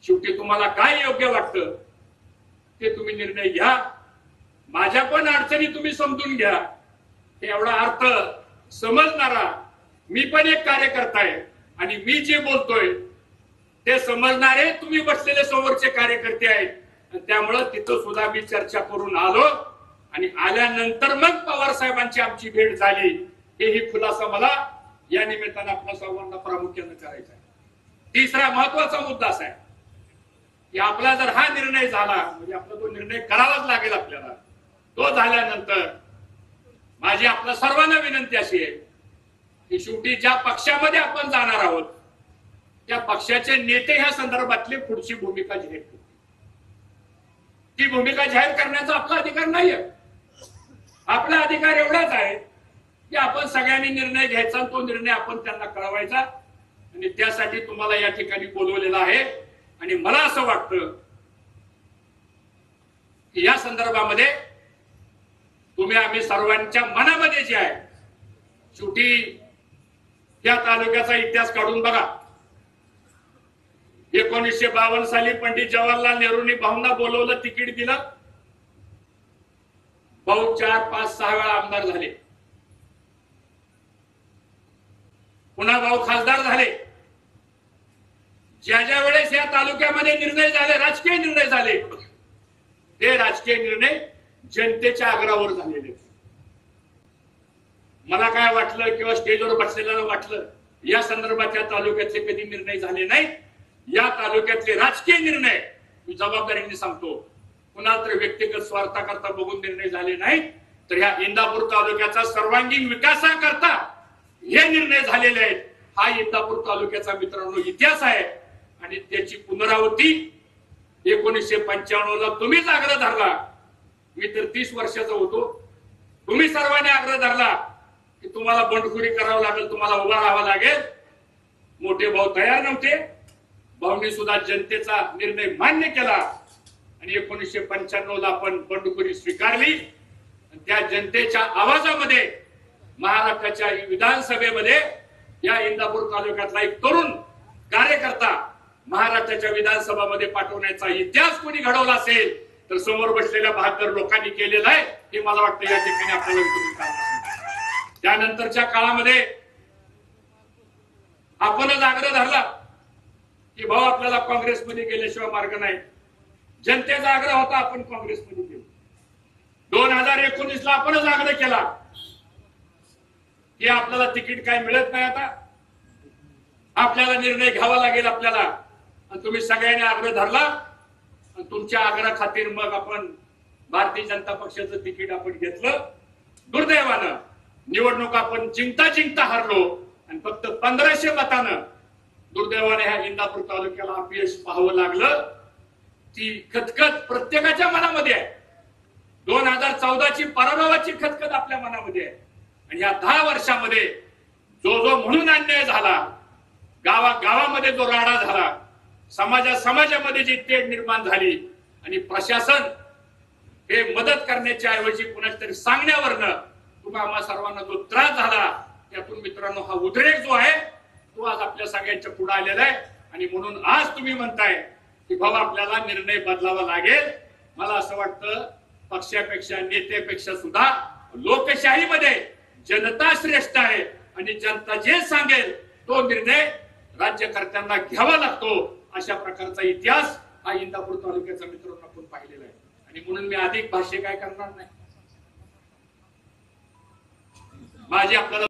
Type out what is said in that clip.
शेवटी तुम्हाला काय योग्य वाटतं ते तुम्ही निर्णय घ्या. माझ्या पण अडचणी तुम्ही समजून घ्या. एवढा अर्थ समजणारा मी पण एक कार्यकर्ता आहे आणि मी जे बोलतोय ते समजणारे तुम्ही बसलेले समोरचे कार्यकर्ते आहेत. त्यामुळे तिथं सुद्धा मी चर्चा करून आलो आणि आल्यानंतर मग पवार साहेबांची आमची भेट झाली. हेही खुलासा मला या निमित्तानं आपल्या सर्वांना प्रामुख्याने करायचा आहे. तिसरा महत्वाचा मुद्दा असा आहे की आपला जर हा निर्णय झाला म्हणजे आपला तो निर्णय करावाच लागेल आपल्याला. तो झाल्यानंतर माझी आपल्या सर्वांना विनंती अशी आहे की शेवटी ज्या पक्षामध्ये आपण जाणार आहोत त्या पक्षाचे नेते ह्या संदर्भातली पुढची भूमिका जाहीर करतील. ती भूमिका जाहीर करण्याचा आपला अधिकार नाहीये. आपला अधिकार एवढाच आहे की आपण सगळ्यांनी निर्णय घ्यायचा, तो निर्णय आपण त्यांना कळवायचा आणि त्यासाठी तुम्हाला या ठिकाणी बोलवलेलं आहे. आणि मला असं वाटतं की या संदर्भामध्ये तुम्ही आम्ही सर्वांच्या मनामध्ये जे आहे शेवटी त्या तालुक्याचा इतिहास काढून बघा. 1952 साली पंडित जवाहरलाल नेहरूंनी भाऊंना बोलवलं, तिकीट दिलं. भाऊ 4, 5, 6 वेळा आमदार झाले. पुन्हा भाऊ खासदार झाले. ज्या ज्या वेळेस या तालुक्यामध्ये निर्णय झाले, राजकीय निर्णय झाले, ते राजकीय निर्णय जनतेच्या आग्रहावर झालेले. मला काय वाटलं किंवा स्टेजवर बसलेल्याला वाटलं या संदर्भात या तालुक्यातले कधी निर्णय झाले नाही. या तालुक्यातले राजकीय निर्णय मी जबाबदारीने सांगतो, कुणाला तर व्यक्तिगत स्वार्थाकरता बघून निर्णय झाले नाही, तर या इंदापूर तालुक्याचा सर्वांगीण विकासाकरता हे निर्णय झालेले आहेत. हा इंदापूर तालुक्याचा मित्रांनो इतिहास आहे आणि त्याची पुनरावृत्ती 1995 ला तुम्हीच आग्रह धरला. मी तर 30 वर्षाचा होतो. तुम्ही सर्वांनी आग्रह धरला की तुम्हाला बंडखोरी करावं लागेल, तुम्हाला उभा राहावं लागेल. मोठे भाऊ तयार नव्हते. भाऊंनी सुद्धा जनतेचा निर्णय मान्य केला आणि 1995 ला आपण बंडखोरी स्वीकारली. त्या जनतेच्या आवाजामध्ये महाराष्ट्राच्या विधानसभेमध्ये या इंदापूर तालुक्यातला एक तरुण कार्यकर्ता महाराष्ट्राच्या विधानसभामध्ये पाठवण्याचा इतिहास कोणी घडवला असेल तर समोर बसलेल्या 72 लोकांनी केलेला आहे. हे मला वाटतं या ठिकाणी आपल्याला विचारून सांगायचं. त्यानंतरच्या काळामध्ये आपणच आग्रह धरला की भाऊ आपल्याला काँग्रेसमध्ये गेल्याशिवाय मार्ग नाही. जनतेचा आग्रह होता, आपण काँग्रेसमध्ये गेलो. 2019 ला आपणच आग्रह केला की आपल्याला तिकीट काय मिळत नाही, आता आपल्याला निर्णय घ्यावा लागेल आपल्याला. आणि तुम्ही सगळ्यांनी आग्रह धरला आणि तुमच्या आग्रह खातीर मग आपण भारतीय जनता पक्षाचं तिकीट आपण घेतलं. दुर्दैवानं निवडणूक आपण जिंकता हारलो आणि फक्त 1500 मतानं दुर्दैवाने ह्या इंदापूर तालुक्याला अपयश पाहावं लागलं. ती खतखत प्रत्येकाच्या मनामध्ये आहे. 2014 ची पराभवाची खतखत आपल्या मनामध्ये आहे. आणि या 10 वर्षामध्ये जो म्हणून अन्याय झाला, गावामध्ये जो राडा झाला, समाजामध्ये जी तेढ निर्माण झाली आणि प्रशासन हे मदत करण्याच्या ऐवजी कुणाच्या तरी सांगण्यावरनं तुम्हा आम्हा सर्वांना जो त्रास झाला, त्यातून मित्रांनो हा उद्रेक जो आहे तो आज आपल्या सगळ्यांच्या पुढे आलेला आहे. आणि म्हणून आज तुम्ही म्हणताय की बाबा आपल्याला निर्णय बदलावा लागेल. मला असं वाटतं पक्षापेक्षा नेत्यापेक्षा सुद्धा लोकशाहीमध्ये जनता श्रेष्ठ आहे आणि जनता जे सांगेल तो निर्णय राज्यकर्त्यांना घ्यावा लागतो. अशा प्रकारचा इतिहास हा इंदापूर तालुक्याचा मित्रांनो आपण पाहिलेला आहे. आणि म्हणून मी अधिक भाष्य काय करणार नाही. माझी आपल्याला